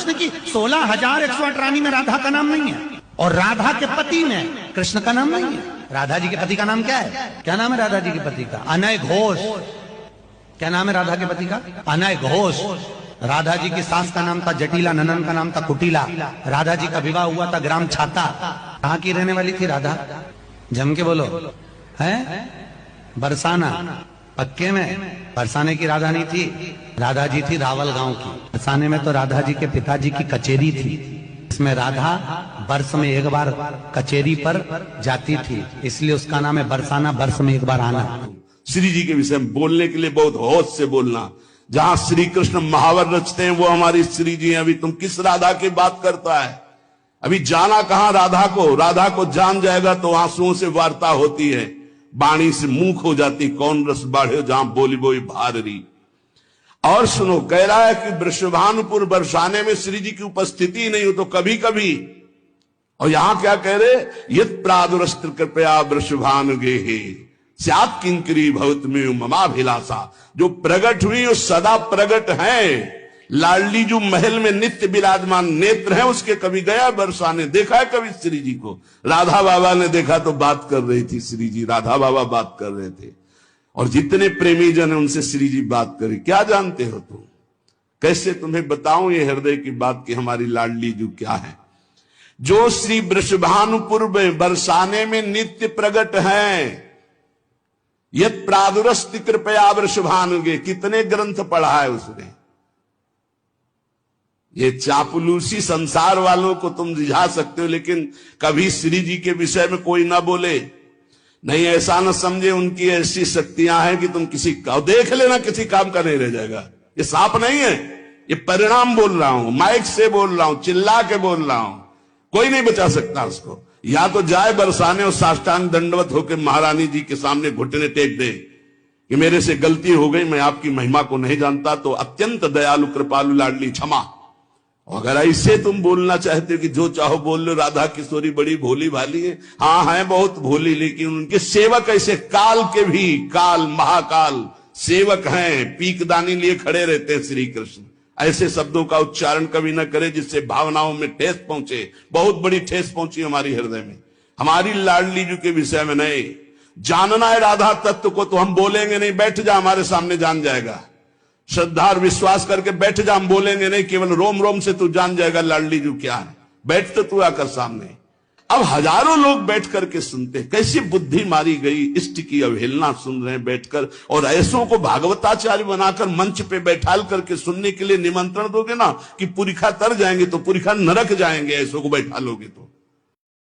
कृष्ण की 16,108 रानी में राधा का नाम नहीं है, और राधा के पति में कृष्ण का नाम नहीं है। राधा जी के पति का नाम क्या है? क्या नाम है राधा जी के पति का? अनय घोष। क्या नाम है राधा के पति का? अनय घोष। राधा जी की सास का नाम था जटिला, ननन का नाम था कुटिला। राधा जी का विवाह हुआ था ग्राम छाता। कहाँ की रहने वाली थी राधा? जम के बोलो। है बरसाना। पक्के में बरसाने की राधा नहीं थी, राधा जी थी रावल गांव की। बरसाने में तो राधा जी के पिताजी की कचेरी थी, इसमें राधा वर्ष में एक बार कचेरी पर जाती थी, इसलिए उसका नाम है बरसाना, वर्ष में एक बार आना। श्री जी के विषय में बोलने के लिए बहुत होश से बोलना। जहां श्री कृष्ण महावर रचते हैं वो हमारी श्री जी हैं। अभी तुम किस राधा की बात करता है? अभी जाना कहां राधा को? राधा को जान जाएगा तो आंसुओं से वार्ता होती है, बाणी से मुंह हो जाती, कौन रस बाढ़े जहां बोली बोई भारी। और सुनो, कह रहा है कि वृषभानुपुर बरसाने में श्री जी की उपस्थिति नहीं हो तो कभी कभी, और यहां क्या कह रहे? यत प्रादुरस्त्र कृपया वृषभानु गेहे स्यात् किंकरी भवत में ममाभिलाषा। जो प्रगट हुई वो सदा प्रगट है। लाडली जो महल में नित्य विराजमान नेत्र है उसके, कभी गया बरसाने? देखा है कभी श्री जी को? राधा बाबा ने देखा तो बात कर रही थी श्री जी, राधा बाबा बात कर रहे थे, और जितने प्रेमी जन है उनसे श्री जी बात करी। क्या जानते हो तुम? कैसे तुम्हें बताऊं ये हृदय की बात कि हमारी लाडली जो क्या है, जो श्री वृषभानुपुर में बरसाने में नित्य प्रगट है। यत प्रादुरस्ति कृपया वृषभानुगे, कितने ग्रंथ पढ़ा है उसने। ये चापलूसी संसार वालों को तुम रिझा सकते हो, लेकिन कभी श्री जी के विषय में कोई ना बोले। नहीं, ऐसा न समझे उनकी ऐसी शक्तियां हैं कि तुम किसी का देख लेना, किसी काम का नहीं रह जाएगा। ये सांप नहीं है, ये परिणाम बोल रहा हूं, माइक से बोल रहा हूं, चिल्ला के बोल रहा हूं। कोई नहीं बचा सकता उसको। या तो जाए बरसाने और साष्टांग दंडवत होकर महारानी जी के सामने घुटने टेक दे कि मेरे से गलती हो गई, मैं आपकी महिमा को नहीं जानता, तो अत्यंत दयालु कृपालु लाडली क्षमा। अगर ऐसे तुम बोलना चाहते हो कि जो चाहो बोल लो, राधा किशोरी बड़ी भोली भाली है, हाँ है बहुत भोली, लेकिन उनके सेवक ऐसे काल के भी, काल महाकाल सेवक हैं, पीकदानी लिए खड़े रहते हैं श्री कृष्ण। ऐसे शब्दों का उच्चारण कभी न करे जिससे भावनाओं में ठेस पहुंचे। बहुत बड़ी ठेस पहुंची हमारी हृदय में। हमारी लाडली जी के विषय में नहीं जानना है राधा तत्व को तो हम बोलेंगे नहीं, बैठ जा हमारे सामने जान जाएगा। श्रद्धा और विश्वास करके बैठ जा, हम बोलेंगे नहीं, केवल रोम रोम से तू जान जाएगा लाडली जी क्या है। बैठ तो तू आकर सामने। अब हजारों लोग बैठ करके सुनते, कैसी बुद्धि मारी गई, इष्ट की अवहेलना सुन रहे हैं बैठकर, और ऐसों को भागवताचार्य बनाकर मंच पे बैठाल करके सुनने के लिए निमंत्रण दोगे ना कि पुरिखा तर जाएंगे तो पुरिखा नरक जाएंगे, ऐसों को बैठा लोगे तो।